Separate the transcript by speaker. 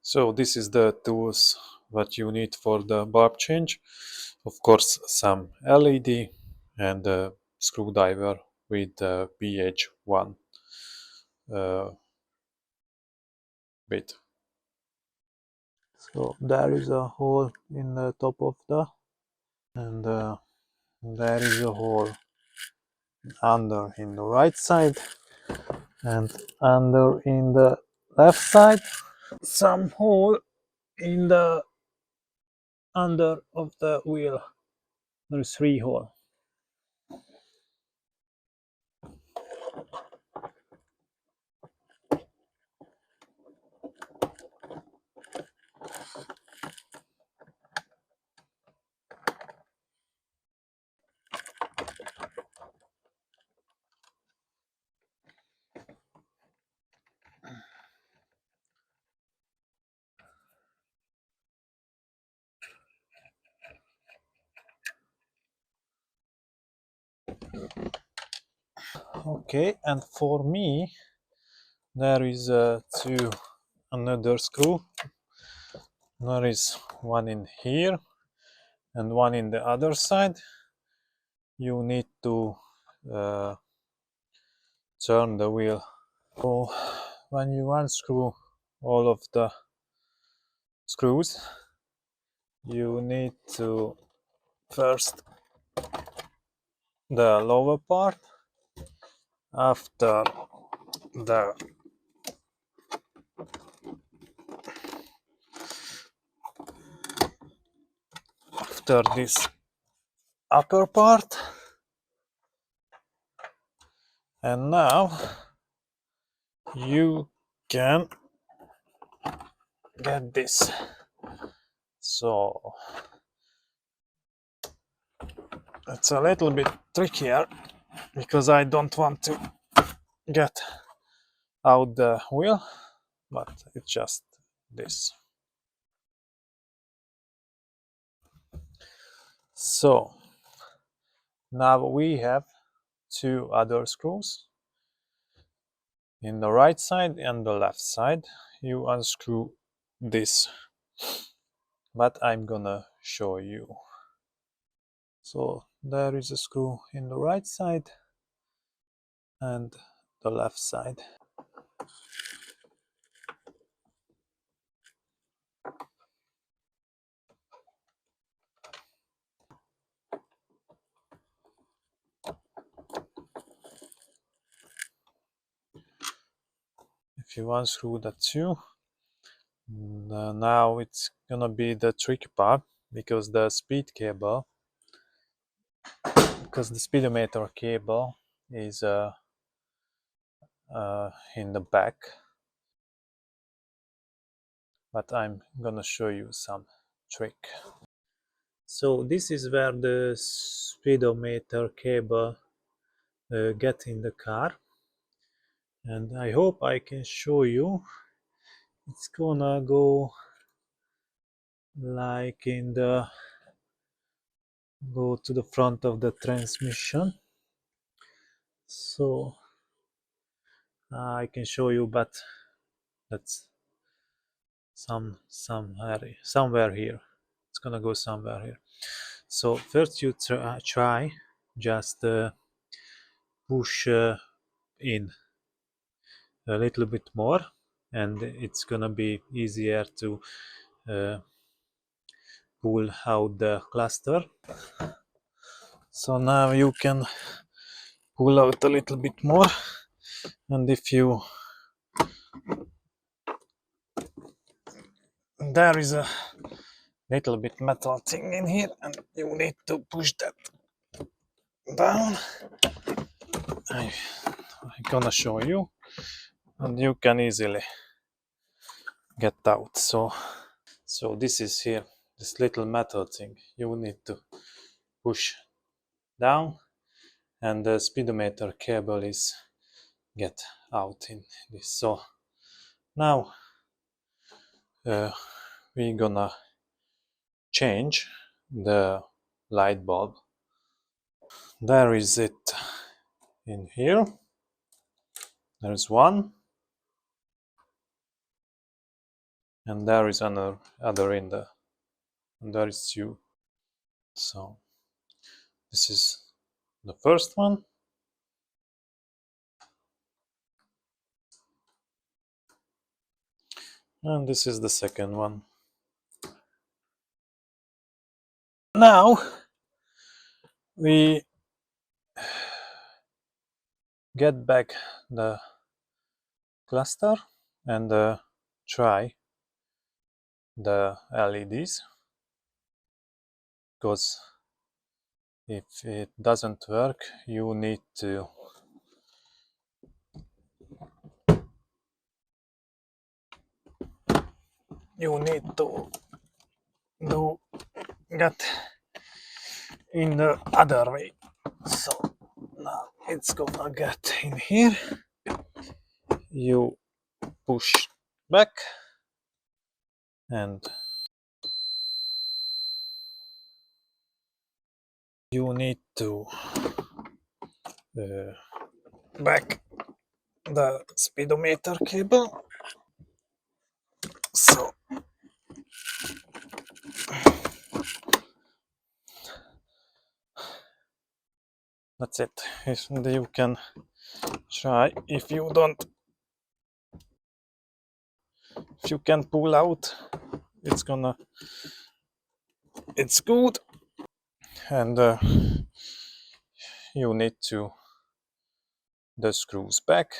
Speaker 1: So this is the tools that you need for the bulb change. Of course, some LED and a screwdriver with the PH1 bit. So there is a hole in the top of the, and there is a hole under in the right side and under in the left side. Some hole in the under of the wheel. There's 3 hole. Okay, and for me there is another screw. There is one in here and one in the other side. You need to uh, turn the wheel. So when you unscrew all of the screws, you need to first the lower part. After the this upper part, and now you can get this. So it's a little bit trickier because I don't want to get out the wheel, but it's just this. So now we have 2 other screws in the right side and the left side. You unscrew this, but I'm gonna show you. So there is a screw in the right side and the left side. If you unscrew that too, now it's gonna be the tricky part, because the speedometer cable is in the back, but I'm gonna show you some trick. So this is where the speedometer cable get in the car, and I hope I can show you. It's gonna go like go to the front of the transmission. So I can show you, but that's somewhere here. It's gonna go somewhere here. So first you try just push in a little bit more, and it's gonna be easier to pull out the cluster. So now you can pull out a little bit more, and if you there is a little bit metal thing in here, and you need to push that down. I'm gonna show you, and you can easily get out. So this is here, this little metal thing you need to push down, and the speedometer cable is get out in this. So now we're gonna change the light bulb. There is it in here. There's one, and there is other in the, and there is two. So this is the first one, and this is the second one. Now we get back the cluster and try the LEDs, because if it doesn't work, you need to do get in the other way. So now it's gonna get in here. You push back and you need to back the speedometer cable. So that's it. If you can try, if you can pull out, it's good, and you need to the screws back.